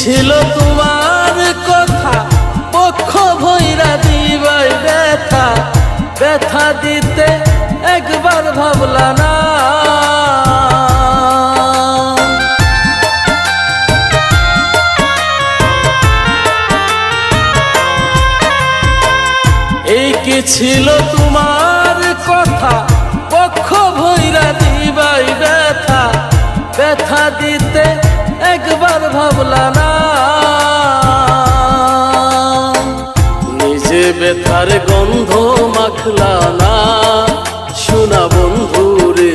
ছিল তোমার কথা পক্ষ ভৈরা দিবাই ব্যথা ব্যথা দিতে একবার ভাবলা না। এই কি ছিল তোমার কথা পক্ষ ভৈরা দিবাই ব্যথা ব্যথা দিতে একবার ভাবলা না। নিজে ব্যথার গন্ধ মাখলা না শোনা বন্ধু রে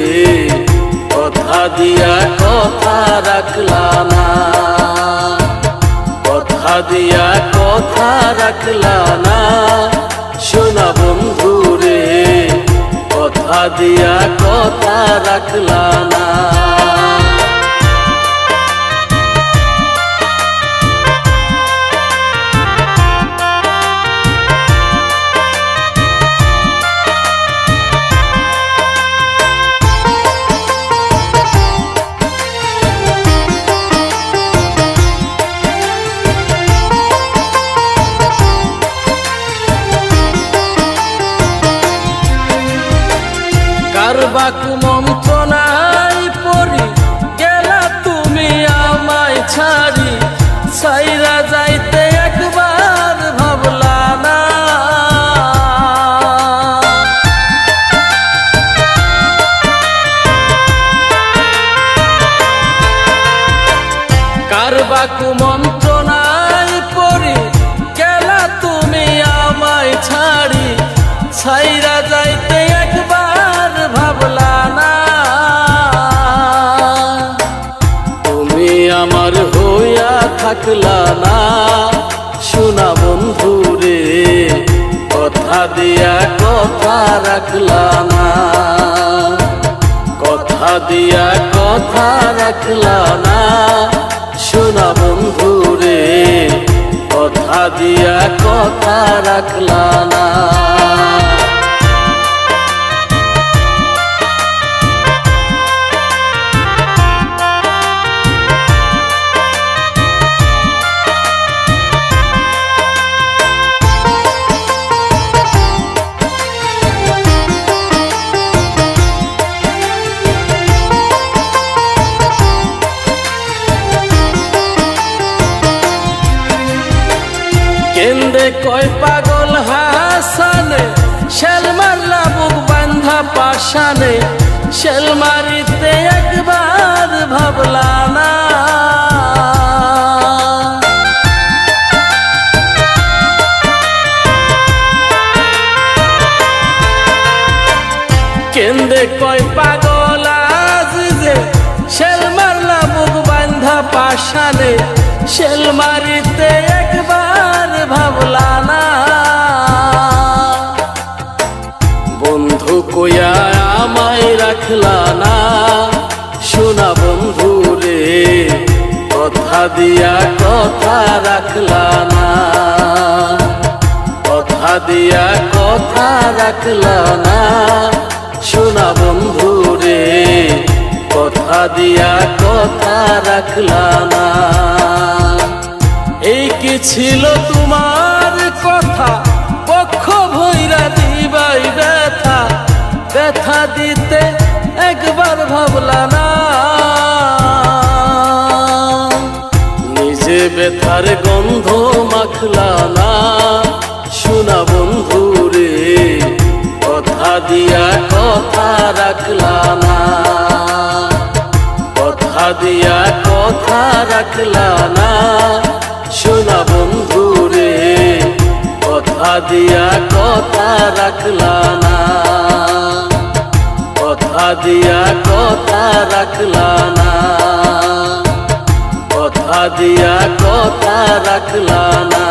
কথা দিয়া কথা রাখলা না। কথা দিয়া কথা রাখলা না শোনা বন্ধু রে কথা দিয়া কথা রাখলা না। কারবাকু মন্ত্রণায় পড়ি গেলা তুমি আমায় ছাড়ি ছাইরা যাইতে একবার ভাবলা না। কারবাকু মন্ত্রণায় পড়ি গেলা তুমি আমায় ছাড়ি ছাইরা যাইতে একবার ভাবলা না। তুমি আমার হইয়া থাকলা না শোনা বন্ধু রে কথা দিয়া কথা রাখলা না। কথা দিয়া কথা রাখলা না শোনা বন্ধু রে কথা দিয়া কথা রাখলা না। কেন্দে কয় পাগল হাসানে শেল মারলা বুক বান্ধা পাশানে শেল মারিতে একবার ভাবলা না। কেন্দে কয় পাগল আজিজে শেল মারলা বুক বান্ধা পাশানে শেল মারিতে একবার ভাবলা না। বন্ধু কইয়া আমায় রাখলা না শোনা বন্ধু রে কথা দিয়া কথা রাখলা না। কথা দিয়া কথা রাখলা না শোনা বন্ধু রে কথা দিয়া কথা রাখলা না। এই কি ছিল তোমার কথা পক্ষ ভৈরা দিবাই ব্যথা ব্যথা দিতে একবার ভাবলা না। নিজে ব্যথার গন্ধ মাখলা না শোনা বন্ধু রে কথা দিয়া কথা রাখলা না। কথা দিয়া কথা রাখলা না শোনা বন্ধু রে কথা দিয়া কথা রাখলা না। কথা দিয়া কথা রাখলা না। কথা দিয়া কথা রাখলা না।